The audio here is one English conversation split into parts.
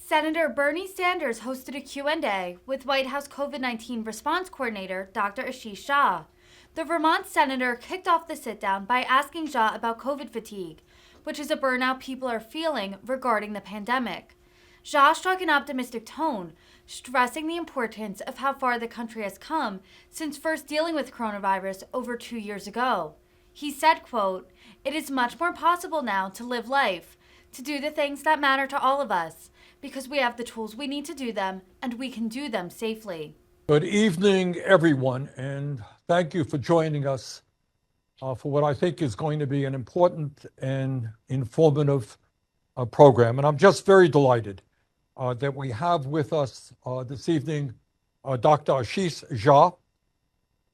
Senator Bernie Sanders hosted a Q&A with White House COVID-19 response coordinator Dr. Ashish Shah. The Vermont senator kicked off the sit-down by asking Shah about COVID fatigue, which is a burnout people are feeling regarding the pandemic. Shah struck an optimistic tone, stressing the importance of how far the country has come since first dealing with coronavirus over 2 years ago. He said, quote, "It is much more possible now to live life, to do the things that matter to all of us, because we have the tools we need to do them, and we can do them safely." Good evening, everyone, and thank you for joining us for what I think is going to be an important and informative program. And I'm just very delighted that we have with us this evening Dr. Ashish Jha,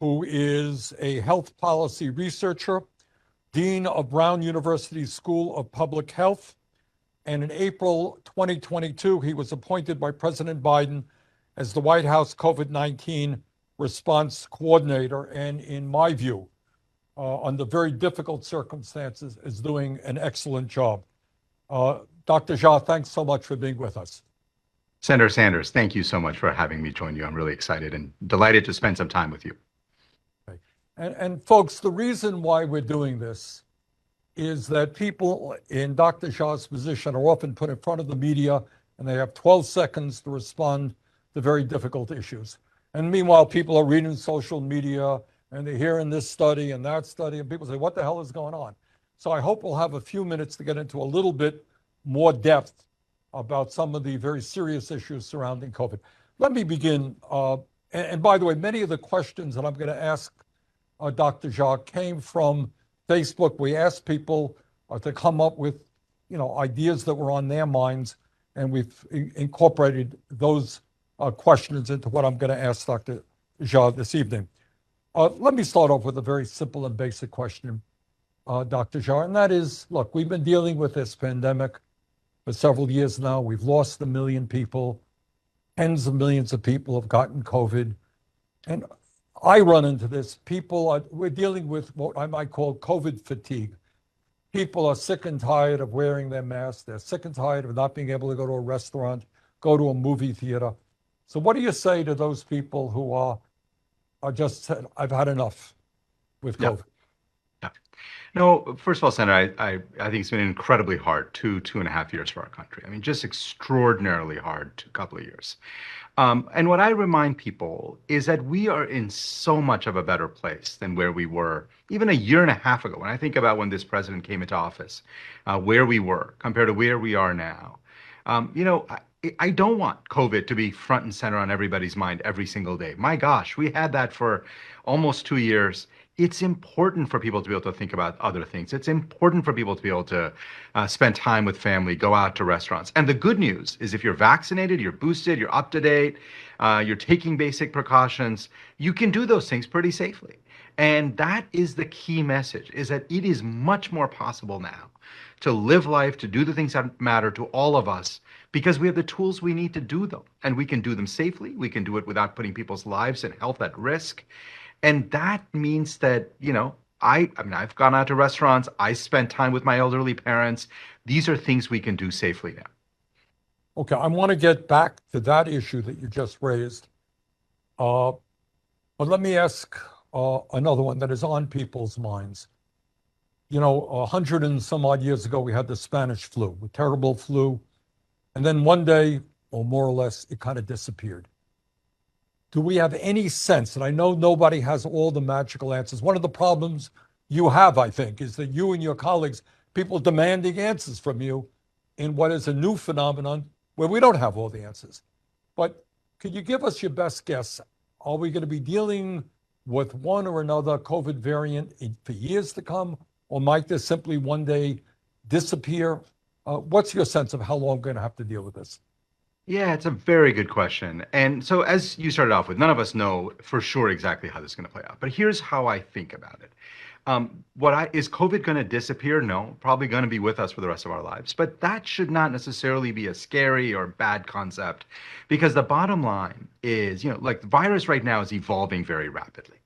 who is a health policy researcher, Dean of Brown University School of Public Health. And in April 2022, he was appointed by President Biden as the White House COVID-19 response coordinator. And in my view, under very difficult circumstances, is doing an excellent job. Dr. Jha, thanks so much for being with us. Senator Sanders, thank you so much for having me join you. I'm really excited and delighted to spend some time with you. Okay. And folks, the reason why we're doing this is that people in Dr. Jha's position are often put in front of the media and they have 12 seconds to respond to very difficult issues. And meanwhile, people are reading social media and they're hearing this study and that study, and people say, what the hell is going on? So I hope we'll have a few minutes to get into a little bit more depth about some of the very serious issues surrounding COVID. Let me begin. And by the way, many of the questions that I'm going to ask Dr. Jha came from Facebook. We asked people to come up with, ideas that were on their minds, and we've incorporated those questions into what I'm going to ask Dr. Jha this evening. Let me start off with a very simple and basic question, Dr. Jha, and that is, look, we've been dealing with this pandemic for several years now. We've lost 1 million people. Tens of millions of people have gotten COVID. And I run into this. We're dealing with what I might call COVID fatigue. People are sick and tired of wearing their masks. They're sick and tired of not being able to go to a restaurant, go to a movie theater. So what do you say to those people who are just said, I've had enough with COVID? Yeah. No, first of all, Senator, I think it's been incredibly hard, 2.5 years for our country. I mean, just extraordinarily hard couple of years. And what I remind people is that we are in so much of a better place than where we were even a year and a half ago. When I think about when this president came into office, where we were compared to where we are now, I don't want COVID to be front and center on everybody's mind every single day. My gosh, we had that for almost 2 years. It's important for people to be able to think about other things. It's important for people to be able to spend time with family, go out to restaurants. And the good news is if you're vaccinated, you're boosted, you're up to date, you're taking basic precautions, you can do those things pretty safely. And that is the key message, is that it is much more possible now to live life, to do the things that matter to all of us, because we have the tools we need to do them. And we can do them safely. We can do it without putting people's lives and health at risk. And that means that, I've gone out to restaurants. I spent time with my elderly parents. These are things we can do safely now. Okay, I want to get back to that issue that you just raised. But let me ask another one that is on people's minds. 100 and some odd years ago, we had the Spanish flu, a terrible flu. And then one day, or more or less, it kind of disappeared. Do we have any sense, and I know nobody has all the magical answers. One of the problems you have, I think, is that you and your colleagues, people demanding answers from you in what is a new phenomenon where we don't have all the answers. But could you give us your best guess? Are we going to be dealing with one or another COVID variant for years to come? Or might this simply one day disappear? What's your sense of how long we're going to have to deal with this? Yeah, it's a very good question. And so as you started off with, none of us know for sure exactly how this is going to play out. But here's how I think about it. Is COVID going to disappear? No, probably going to be with us for the rest of our lives. But that should not necessarily be a scary or bad concept, because the bottom line is, the virus right now is evolving very rapidly.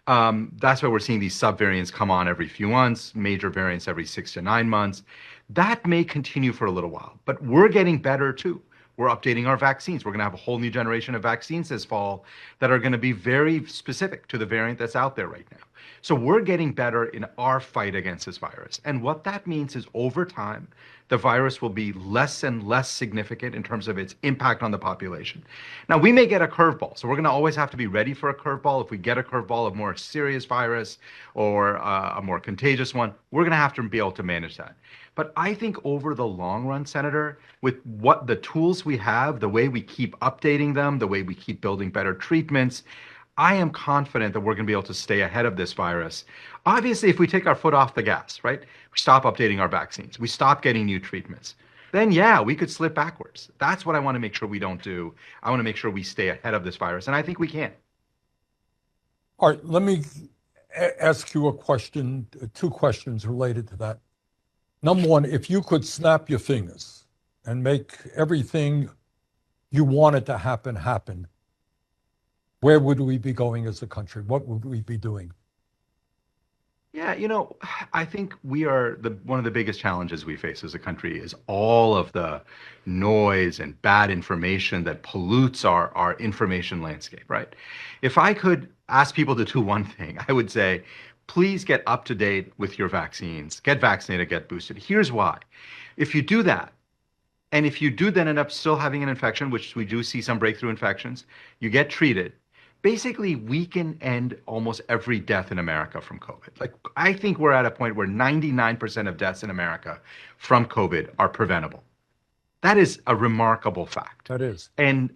That's why we're seeing these subvariants come on every few months, major variants every 6 to 9 months. That may continue for a little while, but we're getting better too. We're updating our vaccines. We're going to have a whole new generation of vaccines this fall that are going to be very specific to the variant that's out there right now. So we're getting better in our fight against this virus. And what that means is over time, the virus will be less and less significant in terms of its impact on the population. Now, we may get a curveball, so we're going to always have to be ready for a curveball. If we get a curveball of more serious virus or a more contagious one, we're going to have to be able to manage that. But I think over the long run, Senator, with what the tools we have, the way we keep updating them, the way we keep building better treatments, I am confident that we're going to be able to stay ahead of this virus. Obviously, if we take our foot off the gas, right? We stop updating our vaccines, we stop getting new treatments, then yeah, we could slip backwards. That's what I want to make sure we don't do. I want to make sure we stay ahead of this virus, and I think we can. All right, let me ask you a question, two questions related to that. Number one, if you could snap your fingers and make everything you wanted to happen, where would we be going as a country? What would we be doing? Yeah, I think we are one of the biggest challenges we face as a country is all of the noise and bad information that pollutes our information landscape, right? If I could ask people to do one thing, I would say, please get up to date with your vaccines, get vaccinated, get boosted. Here's why. If you do that, and if you do then end up still having an infection, which we do see some breakthrough infections, you get treated. Basically, we can end almost every death in America from COVID. Like, I think we're at a point where 99% of deaths in America from COVID are preventable. That is a remarkable fact. That is. And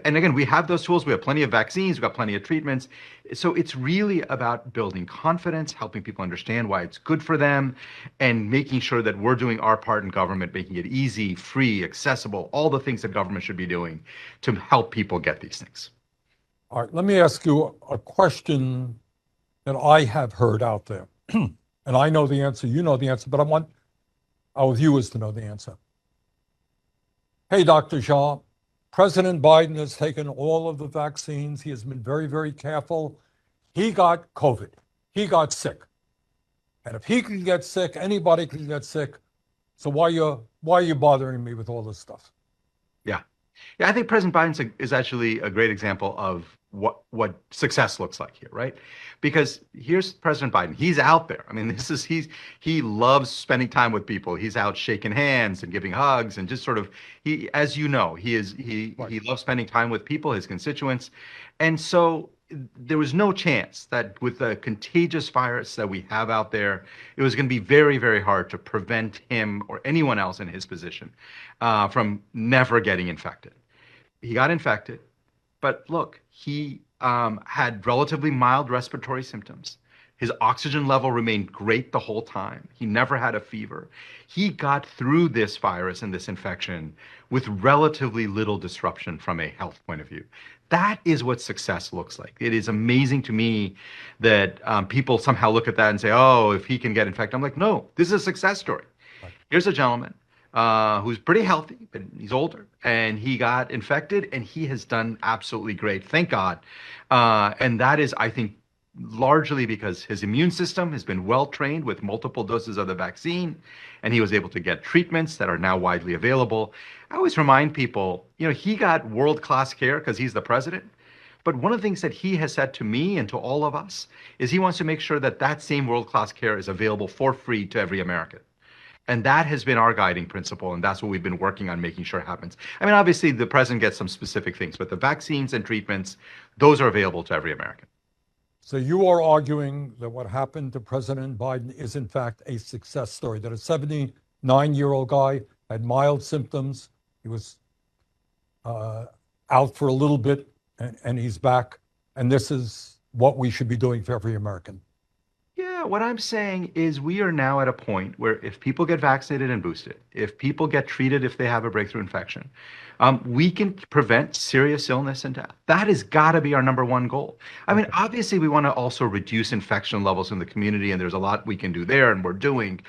again, we have those tools. We have plenty of vaccines. We've got plenty of treatments. So it's really about building confidence, helping people understand why it's good for them, and making sure that we're doing our part in government, making it easy, free, accessible, all the things that government should be doing to help people get these things. All right, let me ask you a question that I have heard out there. And I know the answer, you know the answer, but I want our viewers to know the answer. Hey, Dr. Shah, President Biden has taken all of the vaccines. He has been very, very careful. He got COVID. He got sick. And if he can get sick, anybody can get sick. So why are you bothering me with all this stuff? Yeah. Yeah, I think President Biden is actually a great example of what success looks like here, right? Because here's President Biden. He's out there. I mean, he loves spending time with people. He's out shaking hands and giving hugs and just sort of as you know, he loves spending time with people, his constituents. And so there was no chance that with the contagious virus that we have out there, it was going to be very, very hard to prevent him or anyone else in his position from never getting infected. He got infected. But look, he had relatively mild respiratory symptoms. His oxygen level remained great the whole time. He never had a fever. He got through this virus and this infection with relatively little disruption from a health point of view. That is what success looks like. It is amazing to me that people somehow look at that and say, oh, if he can get infected. I'm like, no, this is a success story. Right. Here's a gentleman who's pretty healthy, but he's older, and he got infected, and he has done absolutely great, thank God. And that is, I think, largely because his immune system has been well trained with multiple doses of the vaccine, and he was able to get treatments that are now widely available. I always remind people, he got world-class care because he's the president. But one of the things that he has said to me and to all of us is he wants to make sure that that same world-class care is available for free to every American. And that has been our guiding principle, and that's what we've been working on making sure happens. I mean, obviously, the president gets some specific things, but the vaccines and treatments, those are available to every American. So you are arguing that what happened to President Biden is, in fact, a success story, that a 79-year-old guy had mild symptoms. He was out for a little bit, and he's back. And this is what we should be doing for every American. Yeah, what I'm saying is we are now at a point where if people get vaccinated and boosted, if people get treated if they have a breakthrough infection, we can prevent serious illness and death. That has got to be our number one goal. I mean, obviously, we want to also reduce infection levels in the community, and there's a lot we can do there, and we're doing.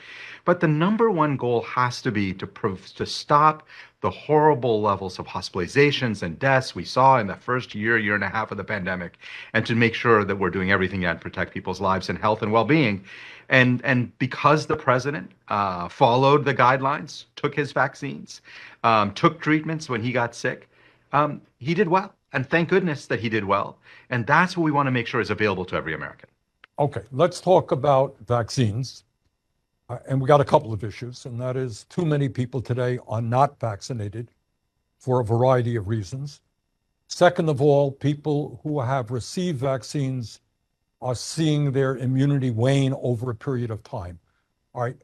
But the number one goal has to be to stop the horrible levels of hospitalizations and deaths we saw in the first year and a half of the pandemic, and to make sure that we're doing everything to protect people's lives and health and well-being. And because the president followed the guidelines, took his vaccines, took treatments when he got sick, he did well. And thank goodness that he did well. And that's what we want to make sure is available to every American. Okay, let's talk about vaccines. And we got a couple of issues, and that is too many people today are not vaccinated for a variety of reasons. Second of all, people who have received vaccines are seeing their immunity wane over a period of time. All right,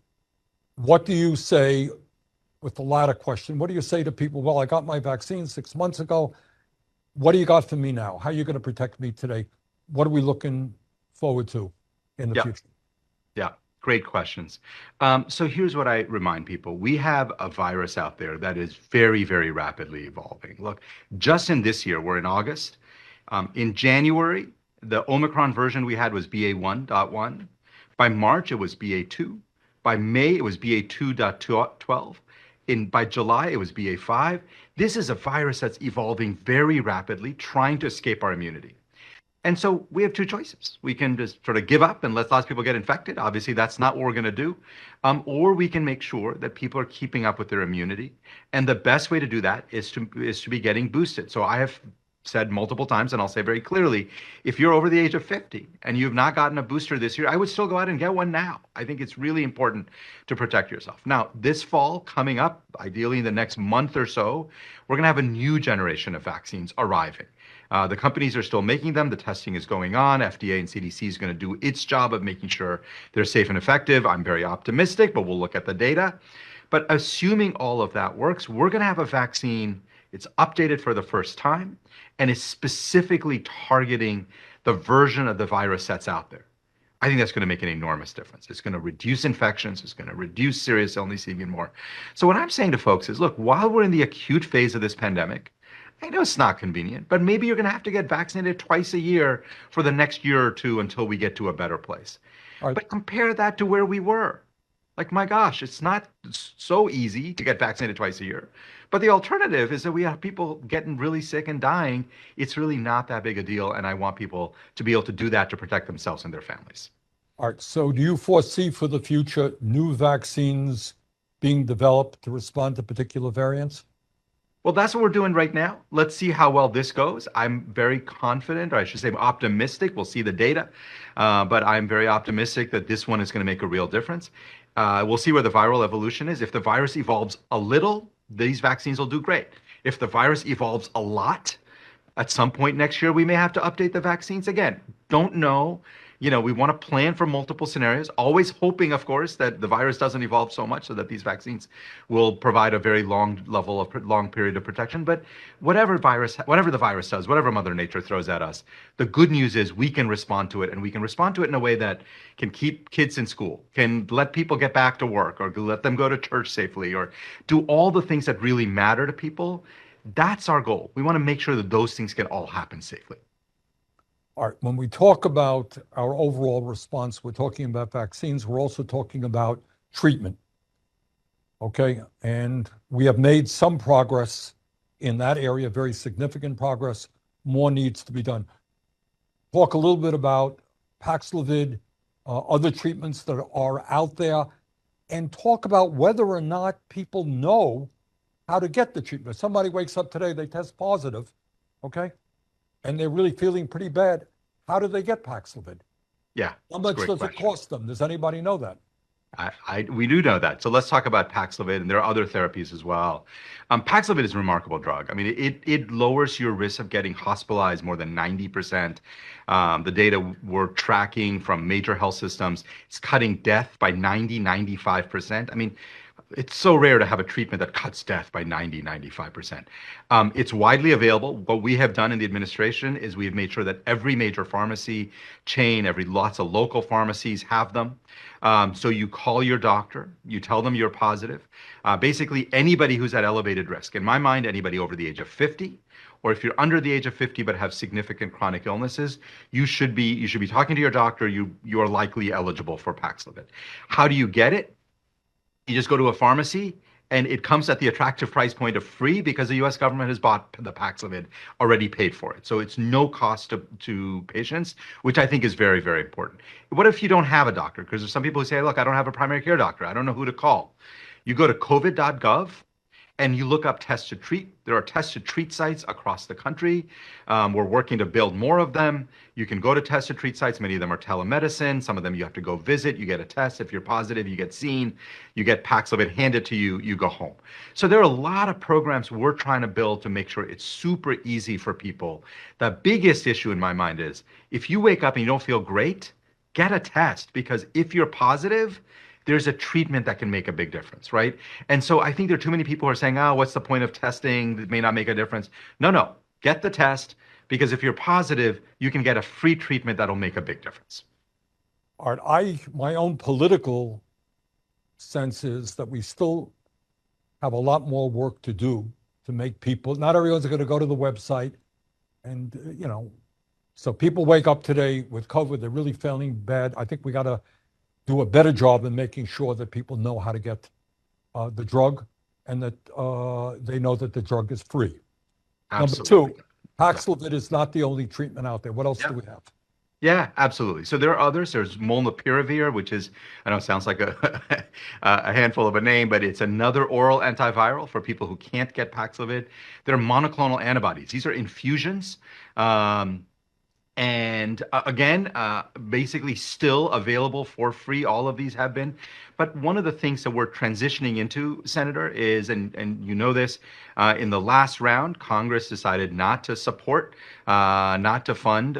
what do you say with the latter question? What do you say to people? Well, I got my vaccine 6 months ago. What do you got for me now? How are you going to protect me today? What are we looking forward to in the future? Yeah. Great questions. So here's what I remind people. We have a virus out there that is very, very rapidly evolving. Look, just in this year, we're in August. In January, the Omicron version we had was BA1.1. By March, it was BA2. By May, it was BA2.12. By July, it was BA5. This is a virus that's evolving very rapidly, trying to escape our immunity. And so we have two choices. We can just sort of give up and let lots of people get infected. Obviously, that's not what we're going to do. Or we can make sure that people are keeping up with their immunity. And the best way to do that is to be getting boosted. So I have said multiple times, and I'll say very clearly, if you're over the age of 50 and you've not gotten a booster this year, I would still go out and get one now. I think it's really important to protect yourself. Now, this fall coming up, ideally in the next month or so, we're going to have a new generation of vaccines arriving. The companies are still making them. The testing is going on. FDA and CDC is going to do its job of making sure they're safe and effective. I'm very optimistic, but we'll look at the data. But assuming all of that works, we're going to have a vaccine. It's updated for the first time, and it's specifically targeting the version of the virus that's out there. I think that's going to make an enormous difference. It's going to reduce infections. It's going to reduce serious illness even more. So what I'm saying to folks is, look, while we're in the acute phase of this pandemic, I know it's not convenient, but maybe you're going to have to get vaccinated twice a year for the next year or two until we get to a better place. All right. But compare that to where we were. Like, my gosh, it's not so easy to get vaccinated twice a year. But the alternative is that we have people getting really sick and dying. It's really not that big a deal. And I want people to be able to do that to protect themselves and their families. All right. So do you foresee for the future new vaccines being developed to respond to particular variants? Well, that's what we're doing right now. Let's see how well this goes. I'm very confident, or I should say optimistic. We'll see the data. But I'm very optimistic that this one is going to make a real difference. We'll see where the viral evolution is. If the virus evolves a little, these vaccines will do great. If the virus evolves a lot, at some point next year, we may have to update the vaccines again. Don't know. We want to plan for multiple scenarios, always hoping, of course, that the virus doesn't evolve so much so that these vaccines will provide a very long period of protection. But whatever the virus does, whatever Mother Nature throws at us, the good news is we can respond to it, and we can respond to it in a way that can keep kids in school, can let people get back to work, or let them go to church safely, or do all the things that really matter to people. That's our goal. We want to make sure that those things can all happen safely. All right, when we talk about our overall response, we're talking about vaccines, we're also talking about treatment. Okay, and we have made some progress in that area, very significant progress. More needs to be done. Talk a little bit about Paxlovid, other treatments that are out there, and talk about whether or not people know how to get the treatment. Somebody wakes up today, they test positive, okay? And they're really feeling pretty bad. How do they get Paxlovid? Yeah. How much does it cost them? Does anybody know that? We do know that. So let's talk about Paxlovid, and there are other therapies as well. Paxlovid is a remarkable drug. I mean, it lowers your risk of getting hospitalized more than 90%. The data we're tracking from major health systems, it's cutting death by 95%. I mean, it's so rare to have a treatment that cuts death by 95%. It's widely available. What we have done in the administration is we've made sure that every major pharmacy chain, lots of local pharmacies have them. So you call your doctor, you tell them you're positive. Basically, anybody who's at elevated risk, in my mind, anybody over the age of 50, or if you're under the age of 50 but have significant chronic illnesses, you should be talking to your doctor. You are likely eligible for Paxlovid. How do you get it? You just go to a pharmacy And it comes at the attractive price point of free because the US government has bought the Paxlovid, already paid for it. So it's no cost to patients, which I think is very, very important. What if you don't have a doctor? Because there's some people who say, look, I don't have a primary care doctor. I don't know who to call. You go to covid.gov and you look up test to treat. There are test to treat sites across the country. We're working to build more of them. You can go to test to treat sites. Many of them are telemedicine. Some of them you have to go visit. You get a test. If you're positive, you get seen. You get Paxlovid handed to you. You go home. So there are a lot of programs we're trying to build to make sure it's super easy for people. The biggest issue in my mind is if you wake up and you don't feel great, get a test, because if you're positive, there's a treatment that can make a big difference, right? And so I think there are too many people who are saying, oh, what's the point of testing? It may not make a difference. No, get the test, because if you're positive, you can get a free treatment that'll make a big difference. All right, my own political sense is that we still have a lot more work to do to make people, not everyone's going to go to the website. And, so people wake up today with COVID, they're really feeling bad. I think we got to do a better job in making sure that people know how to get the drug, and that they know that the drug is free. Absolutely. Number two, Paxlovid is not the only treatment out there. What else do we have? Yeah, absolutely. So there are others. There's molnupiravir, which is, I know it sounds like a handful of a name, but it's another oral antiviral for people who can't get Paxlovid. There are monoclonal antibodies. These are infusions. And again, basically still available for free. All of these have been. But one of the things that we're transitioning into, Senator, is, and you know this, in the last round, Congress decided not to support, not to fund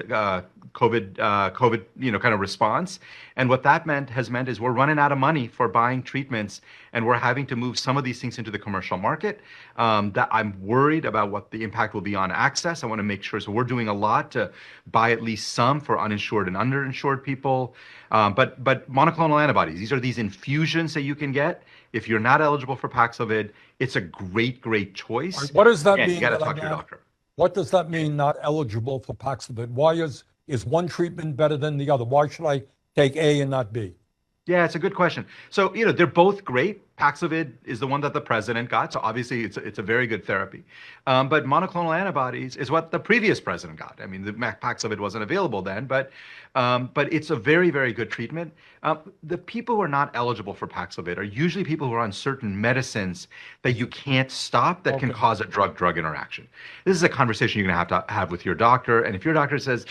COVID, kind of response. And what that has meant is we're running out of money for buying treatments, and we're having to move some of these things into the commercial market. That I'm worried about what the impact will be on access. I want to make sure, so we're doing a lot to buy at least some for uninsured and underinsured people. But monoclonal antibodies, these are these infusions that you can get. If you're not eligible for Paxlovid, it's a great choice. Right, what does that mean? You got to talk to your doctor. What does that mean, not eligible for Paxlovid? Why is one treatment better than the other? Why should I take A and not B? Yeah, it's a good question. So, they're both great. Paxlovid is the one that the president got, so obviously it's a very good therapy. But monoclonal antibodies is what the previous president got. I mean, the Paxlovid wasn't available then, but it's a very good treatment. The people who are not eligible for Paxlovid are usually people who are on certain medicines that you can't stop that can cause a drug-drug interaction. This is a conversation you're going to have with your doctor, and if your doctor says,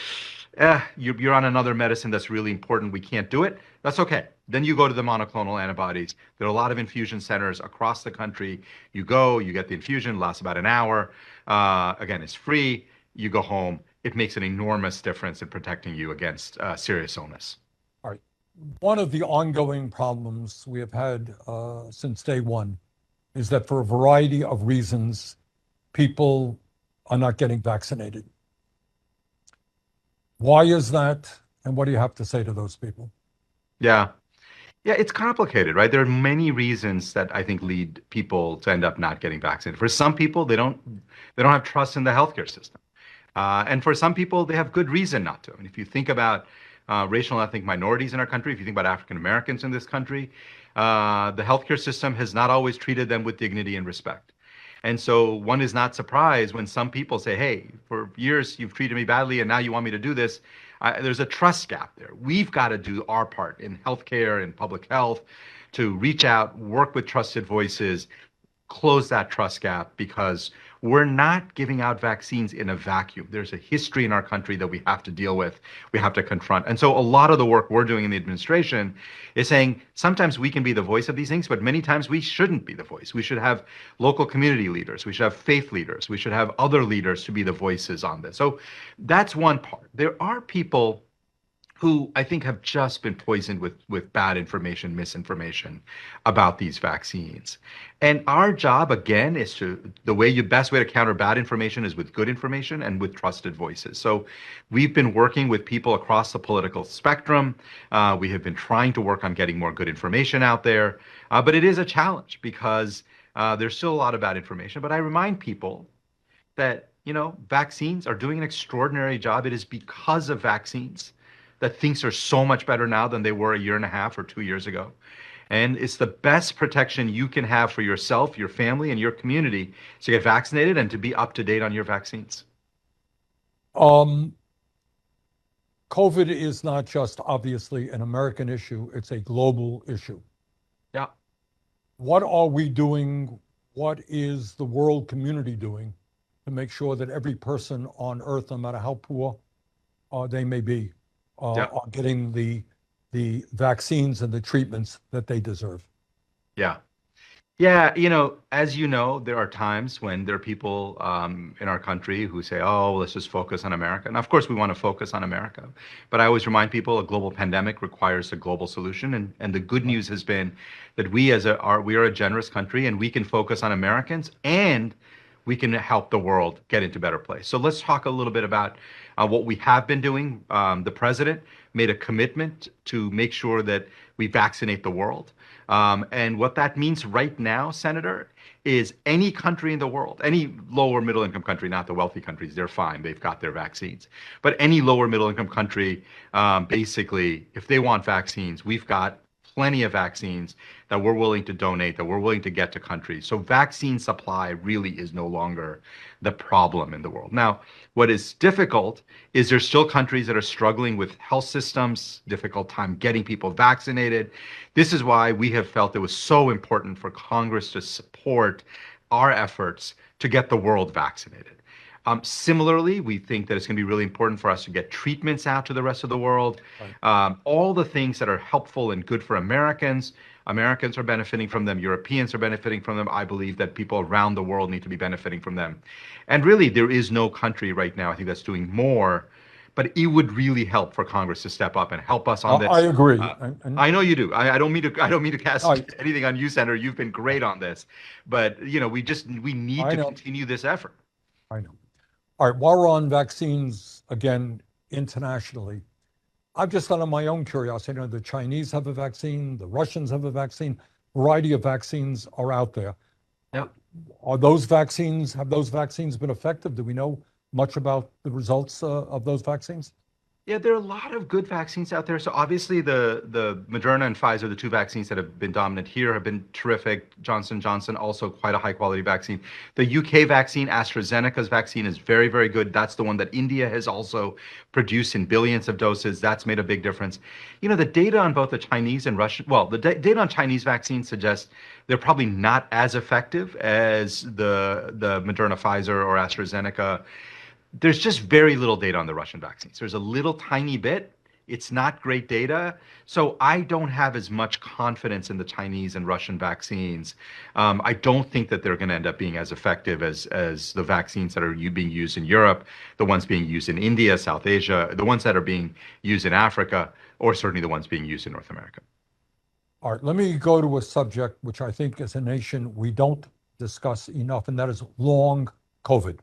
you're on another medicine that's really important, we can't do it, that's okay. Then you go to the monoclonal antibodies. There are a lot of infusion centers across the country. You go, you get the infusion, lasts about an hour. Again, it's free. You go home. It makes an enormous difference in protecting you against serious illness. All right. One of the ongoing problems we have had since day one is that for a variety of reasons, people are not getting vaccinated. Why is that? And what do you have to say to those people? Yeah, it's complicated, right? There are many reasons that I think lead people to end up not getting vaccinated. For some people, they don't have trust in the healthcare system. And for some people, they have good reason not to. I mean, if you think about racial and ethnic minorities in our country, if you think about African Americans in this country, the healthcare system has not always treated them with dignity and respect. And so one is not surprised when some people say, hey, for years you've treated me badly and now you want me to do this. There's a trust gap there. We've got to do our part in healthcare and public health to reach out, work with trusted voices, close that trust gap, because we're not giving out vaccines in a vacuum. There's a history in our country that we have to deal with, we have to confront. And so a lot of the work we're doing in the administration is saying sometimes we can be the voice of these things, but many times we shouldn't be the voice. We should have local community leaders. We should have faith leaders. We should have other leaders to be the voices on this. So that's one part. There are people who I think have just been poisoned with bad information, misinformation about these vaccines. And our job, again, is best way to counter bad information is with good information and with trusted voices. So we've been working with people across the political spectrum. We have been trying to work on getting more good information out there. But it is a challenge because there's still a lot of bad information. But I remind people that, vaccines are doing an extraordinary job. It is because of vaccines that things are so much better now than they were a year and a half or 2 years ago. And it's the best protection you can have for yourself, your family, and your community to get vaccinated and to be up to date on your vaccines. Um, COVID is not just obviously an American issue, it's a global issue. Yeah. What are we doing? What is the world community doing to make sure that every person on earth, no matter how poor they may be, Yeah. are getting the vaccines and the treatments that they deserve? Yeah. Yeah, as you know, there are times when there are people in our country who say, oh, let's just focus on America. And of course, we want to focus on America. But I always remind people a global pandemic requires a global solution. And the good Right. news has been that we are a generous country and we can focus on Americans and we can help the world get into a better place. So let's talk a little bit about what we have been doing. The president made a commitment to make sure that we vaccinate the world. And what that means right now, Senator, is any country in the world, any lower middle income country, not the wealthy countries, they're fine, they've got their vaccines. But any lower middle income country, basically, if they want vaccines, we've got plenty of vaccines that we're willing to donate, that we're willing to get to countries. So vaccine supply really is no longer the problem in the world. Now, what is difficult is there's still countries that are struggling with health systems, difficult time getting people vaccinated. This is why we have felt it was so important for Congress to support our efforts to get the world vaccinated. Similarly, we think that it's going to be really important for us to get treatments out to the rest of the world. Right. All the things that are helpful and good for Americans. Americans are benefiting from them. Europeans are benefiting from them. I believe that people around the world need to be benefiting from them. And really, there is no country right now, I think, that's doing more. But it would really help for Congress to step up and help us on I this. agree. Uh, And I know you do. I don't mean to. I don't mean to cast I, anything on you, Senator. You've been great on this, but we need I to know, continue this effort. I know. All right, while we're on vaccines again internationally, I've just thought of my own curiosity. The Chinese have a vaccine, the Russians have a vaccine, variety of vaccines are out there. Yeah. Are those vaccines, have those vaccines been effective? Do we know much about the results of those vaccines? Yeah, there are a lot of good vaccines out there. So obviously the Moderna and Pfizer, the two vaccines that have been dominant here, have been terrific. Johnson, also quite a high quality vaccine. The UK vaccine, AstraZeneca's vaccine, is very, very good. That's the one that India has also produced in billions of doses. That's made a big difference. The data on both the Chinese and Russian, well, the data on Chinese vaccines suggests they're probably not as effective as the Moderna, Pfizer, or AstraZeneca. There's just very little data on the Russian vaccines. There's a little tiny bit. It's not great data. So I don't have as much confidence in the Chinese and Russian vaccines. I don't think that they're going to end up being as effective as the vaccines that are being used in Europe, the ones being used in India, South Asia, the ones that are being used in Africa, or certainly the ones being used in North America. All right, let me go to a subject which I think as a nation we don't discuss enough, and that is long COVID.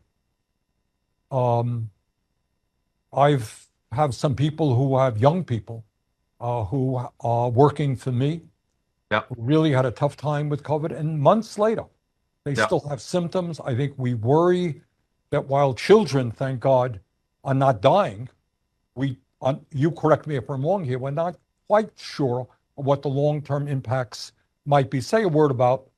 Um, I've have some people who have young people who are working for me Yeah, who really had a tough time with COVID, and months later, they yeah, still have symptoms. I think we worry that while children, thank God, are not dying, you correct me if I'm wrong here, we're not quite sure what the long-term impacts might be. Say a word about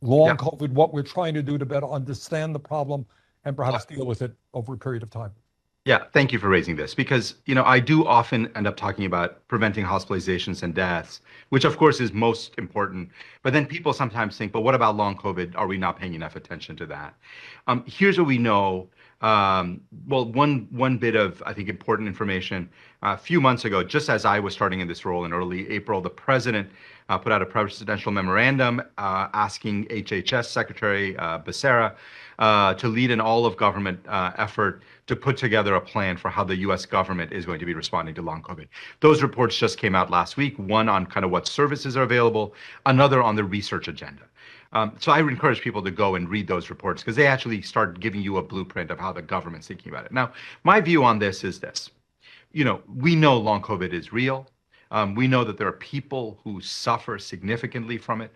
long yeah. COVID, what we're trying to do to better understand the problem and perhaps deal with it over a period of time. Yeah, thank you for raising this because, I do often end up talking about preventing hospitalizations and deaths, which of course is most important. But then people sometimes think, but what about long COVID? Are we not paying enough attention to that? Here's what we know. Well, one bit of, I think, important information. A few months ago, just as I was starting in this role in early April, the president put out a presidential memorandum asking HHS Secretary Becerra to lead an all-of-government effort to put together a plan for how the U.S. government is going to be responding to long COVID. Those reports just came out last week, one on kind of what services are available, another on the research agenda. So I would encourage people to go and read those reports because they actually start giving you a blueprint of how the government's thinking about it. Now, my view on this is this. We know long COVID is real. We know that there are people who suffer significantly from it.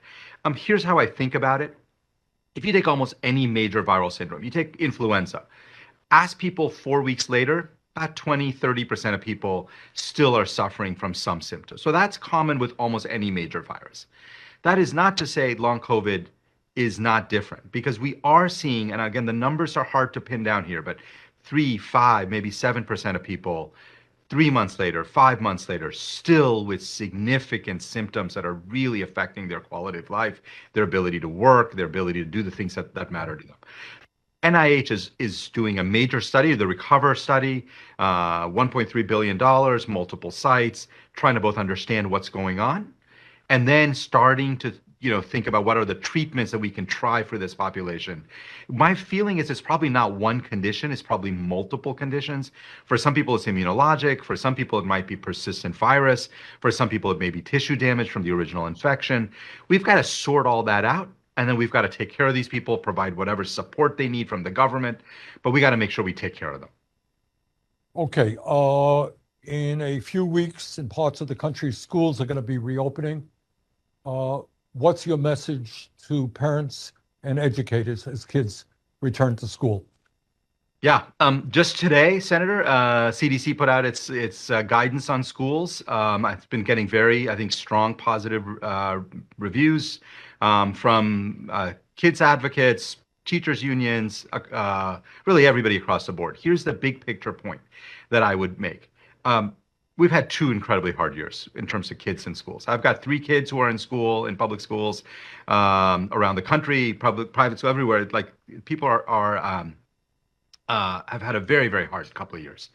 Here's how I think about it. If you take almost any major viral syndrome, you take influenza, ask people 4 weeks later, about 20, 30% of people still are suffering from some symptoms. So that's common with almost any major virus. That is not to say long COVID is not different, because we are seeing, and again, the numbers are hard to pin down here, but 3, 5, maybe 7% of people 3 months later, 5 months later, still with significant symptoms that are really affecting their quality of life, their ability to work, their ability to do the things that matter to them. NIH is doing a major study, the Recover study, $1.3 billion, multiple sites, trying to both understand what's going on, and then starting to think about what are the treatments that we can try for this population. My feeling is it's probably not one condition, it's probably multiple conditions. For some people it's immunologic, for some people it might be persistent virus, for some people it may be tissue damage from the original infection. We've got to sort all that out, and then we've got to take care of these people, provide whatever support they need from the government, but we got to make sure we take care of them. Okay, in a few weeks in parts of the country, schools are going to be reopening. What's your message to parents and educators as kids return to school? Yeah, just today, Senator, CDC put out its guidance on schools. It's been getting very, I think, strong positive reviews from kids advocates, teachers unions, really everybody across the board. Here's the big picture point that I would make. We've had 2 incredibly hard years in terms of kids in schools. I've got 3 kids who are in school, in public schools around the country, public, private, so everywhere. Like people have had a very, very hard couple of years.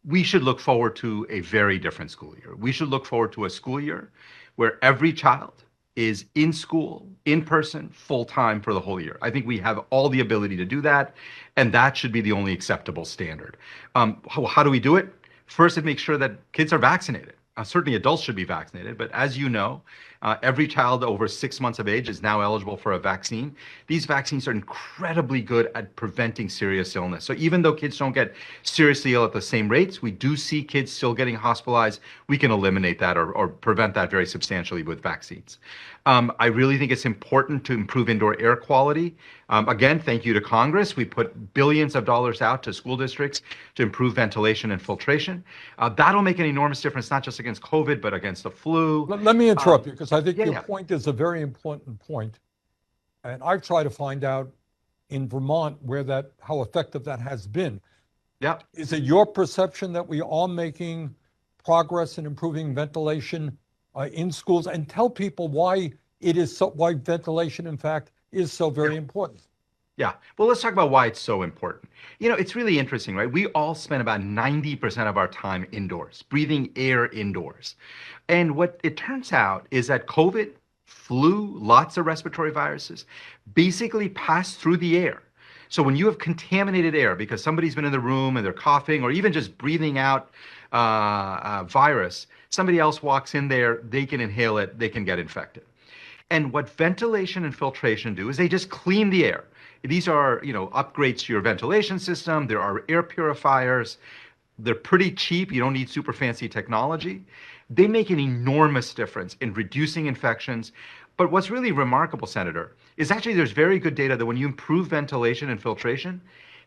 We should look forward to a very different school year. We should look forward to a school year where every child is in school, in person, full time for the whole year. I think we have all the ability to do that, and that should be the only acceptable standard. How do we do it? First, it makes sure that kids are vaccinated. Certainly adults should be vaccinated, but as you know, every child over 6 months of age is now eligible for a vaccine. These vaccines are incredibly good at preventing serious illness. So even though kids don't get seriously ill at the same rates, we do see kids still getting hospitalized. We can eliminate that or prevent that very substantially with vaccines. I really think it's important to improve indoor air quality. Again, thank you to Congress. We put billions of dollars out to school districts to improve ventilation and filtration. That'll make an enormous difference, not just against COVID, but against the flu. Let me interrupt you, because I think your yeah. point is a very important point. And I've tried to find out in Vermont how effective that has been. Yeah. Is it your perception that we are making progress in improving ventilation in schools? And tell people why why ventilation, in fact, is so very important. Yeah. Well, let's talk about why it's so important. It's really interesting, right? We all spend about 90% of our time indoors, breathing air indoors. And what it turns out is that COVID, flu, lots of respiratory viruses basically pass through the air. So when you have contaminated air because somebody's been in the room and they're coughing, or even just breathing out virus, somebody else walks in there, they can inhale it, they can get infected. And what ventilation and filtration do is they just clean the air. These are, upgrades to your ventilation system. There are air purifiers. They're pretty cheap. You don't need super fancy technology. They make an enormous difference in reducing infections. But what's really remarkable, Senator, is actually there's very good data that when you improve ventilation and filtration,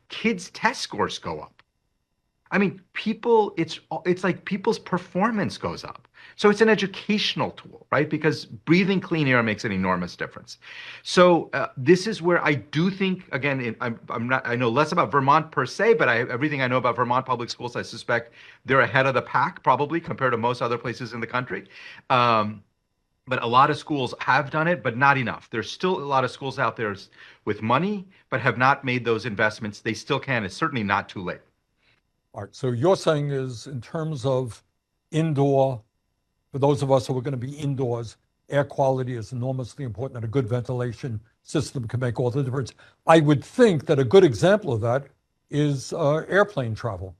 kids' test scores go up. I mean, it's like people's performance goes up. So it's an educational tool, right? Because breathing clean air makes an enormous difference. So this is where I do think, again, I know less about Vermont per se, but everything I know about Vermont public schools, I suspect they're ahead of the pack probably compared to most other places in the country. But a lot of schools have done it, but not enough. There's still a lot of schools out there with money, but have not made those investments. They still can. It's certainly not too late. All right. So you're saying is in terms of indoor, for those of us who are going to be indoors, air quality is enormously important, and a good ventilation system can make all the difference. I would think that a good example of that is airplane travel.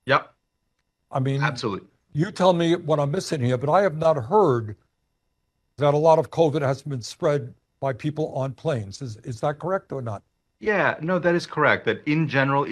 Yep. I mean, absolutely. You tell me what I'm missing here, but I have not heard that a lot of COVID has been spread by people on planes. Is that correct or not? Yeah, no, that is correct. That in general,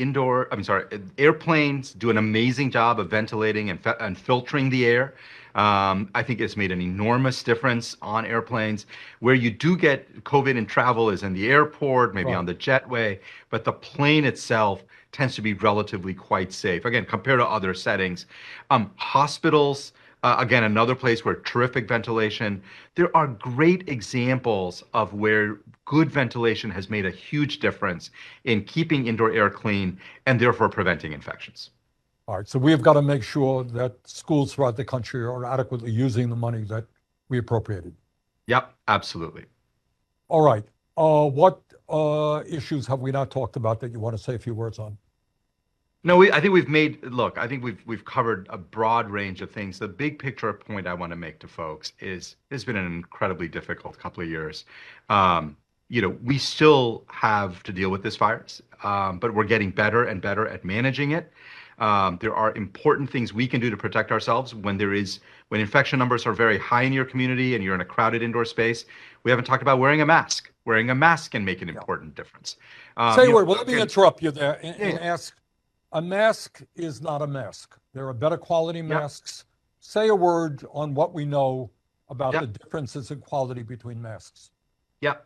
airplanes do an amazing job of ventilating and filtering the air. I think it's made an enormous difference on airplanes. Where you do get COVID in travel is in the airport, maybe Right. on the jetway, but the plane itself tends to be relatively quite safe. Again, compared to other settings. Hospitals, again, another place where terrific ventilation. There are great examples of where good ventilation has made a huge difference in keeping indoor air clean and therefore preventing infections. All right. So we have got to make sure that schools throughout the country are adequately using the money that we appropriated. Yep, absolutely. All right. What issues have we not talked about that you want to say a few words on? No, I think look, I think we've covered a broad range of things. The big picture point I want to make to folks is it's been an incredibly difficult couple of years. We still have to deal with this virus, but we're getting better and better at managing it. There are important things we can do to protect ourselves when infection numbers are very high in your community and you're in a crowded indoor space. We haven't talked about wearing a mask. Wearing a mask can make an Yeah. important difference. Say a word. Well, let me Again, interrupt you there and yeah, ask, a mask is not a mask. There are better quality yeah, masks. Say a word on what we know about yeah. the differences in quality between masks. Yeah.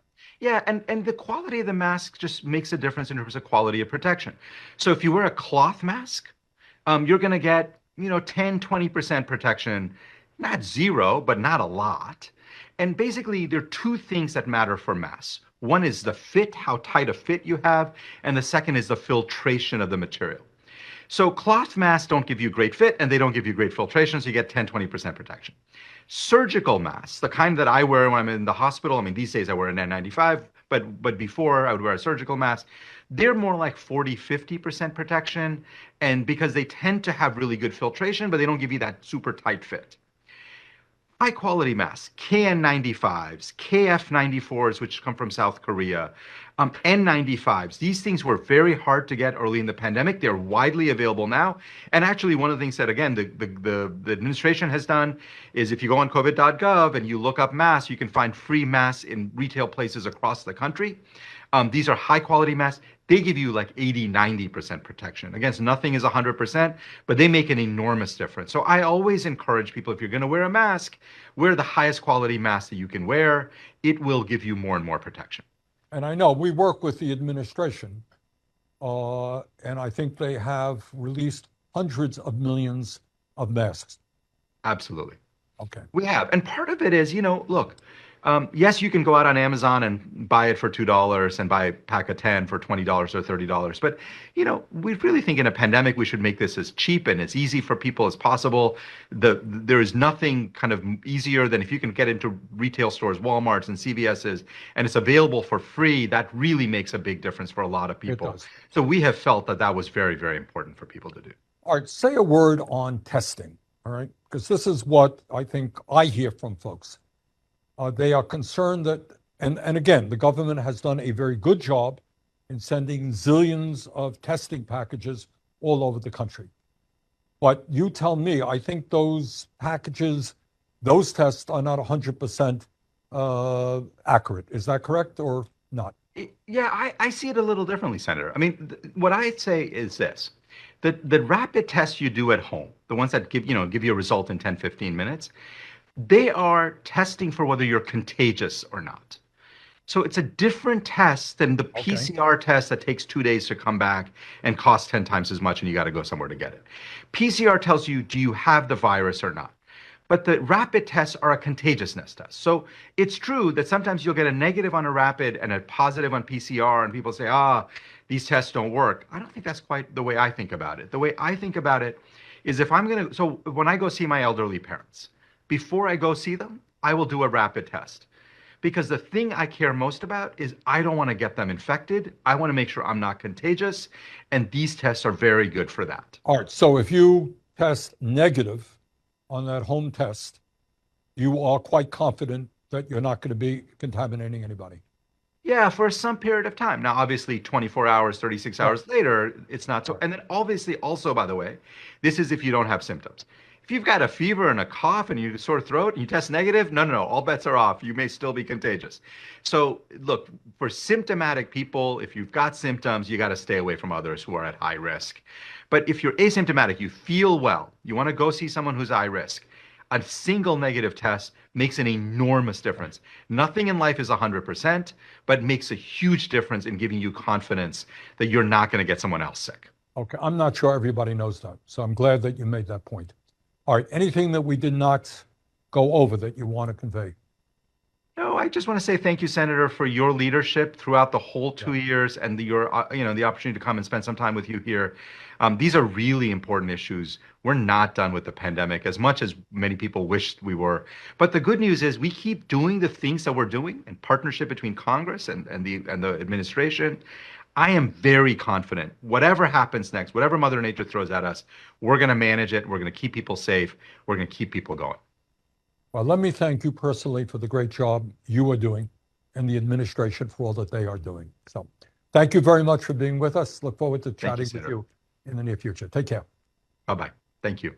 Yeah, and the quality of the mask just makes a difference in terms of quality of protection. So if you wear a cloth mask, you're going to get, 10, 20% protection, not zero, but not a lot. And basically, there are two things that matter for masks. One is the fit, how tight a fit you have, and the second is the filtration of the material. So cloth masks don't give you great fit and they don't give you great filtration, so you get 10, 20% protection. Surgical masks, the kind that I wear when I'm in the hospital, I mean, these days I wear an N95, but before I would wear a surgical mask, they're more like 40, 50% protection. And because they tend to have really good filtration, but they don't give you that super tight fit. High quality masks, KN95s, KF94s, which come from South Korea, N95s. These things were very hard to get early in the pandemic. They're widely available now. And actually, one of the things that, again, the administration has done is if you go on covid.gov and you look up masks, you can find free masks in retail places across the country. These are high quality masks. They give you like 80, 90% protection. Against nothing is 100%, but they make an enormous difference. So I always encourage people, if you're going to wear a mask, wear the highest quality mask that you can wear. It will give you more and more protection. And I know we work with the administration, and I think they have released hundreds of millions of masks. Absolutely. Okay. We have. And part of it is, look, yes, you can go out on Amazon and buy it for $2 and buy a pack of 10 for $20 or $30. But, we really think in a pandemic, we should make this as cheap and as easy for people as possible. There is nothing kind of easier than if you can get into retail stores, Walmarts and CVS's, and it's available for free. That really makes a big difference for a lot of It people. does. So we have felt that that was very, very important for people to do. All right. Say a word on testing. All right. Because this is what I think I hear from folks. They are concerned that, and again, the government has done a very good job in sending zillions of testing packages all over the country. But you tell me, I think those packages, those tests are not 100% accurate. Is that correct or not? Yeah, I see it a little differently, Senator. I mean, what I'd say is this. The rapid tests you do at home, the ones that give you a result in 10, 15 minutes, they are testing for whether you're contagious or not. So it's a different test than the Okay. PCR test that takes 2 days to come back and costs 10 times as much and you got to go somewhere to get it. PCR tells you, do you have the virus or not? But the rapid tests are a contagiousness test. So it's true that sometimes you'll get a negative on a rapid and a positive on PCR, and people say, these tests don't work. I don't think that's quite the way I think about it. The way I think about it is so when I go see my elderly parents, before I go see them, I will do a rapid test. Because the thing I care most about is I don't want to get them infected. I want to make sure I'm not contagious. And these tests are very good for that. All right. So if you test negative on that home test, you are quite confident that you're not going to be contaminating anybody. Yeah, for some period of time. Now, obviously, 24 hours, 36 Right. hours later, it's not so. Right. And then, obviously, also, by the way, this is if you don't have symptoms. If you've got a fever and a cough and you sore throat and you test negative, no, all bets are off. You may still be contagious. So, look, for symptomatic people, if you've got symptoms, you got to stay away from others who are at high risk. But if you're asymptomatic, you feel well, you want to go see someone who's high risk, a single negative test makes an enormous difference. Nothing in life is 100%, but makes a huge difference in giving you confidence that you're not going to get someone else sick. Okay, I'm not sure everybody knows that, so I'm glad that you made that point. All right, anything that we did not go over that you want to convey? No, I just want to say thank you, Senator, for your leadership throughout the whole 2 years and your, the opportunity to come and spend some time with you here. These are really important issues. We're not done with the pandemic as much as many people wished we were. But the good news is we keep doing the things that we're doing in partnership between Congress and the administration. I am very confident. Whatever happens next, whatever Mother Nature throws at us, we're going to manage it. We're going to keep people safe. We're going to keep people going. Well, let me thank you personally for the great job you are doing and the administration for all that they are doing. So thank you very much for being with us. Look forward to chatting with you in the near future. Take care. Bye-bye. Thank you.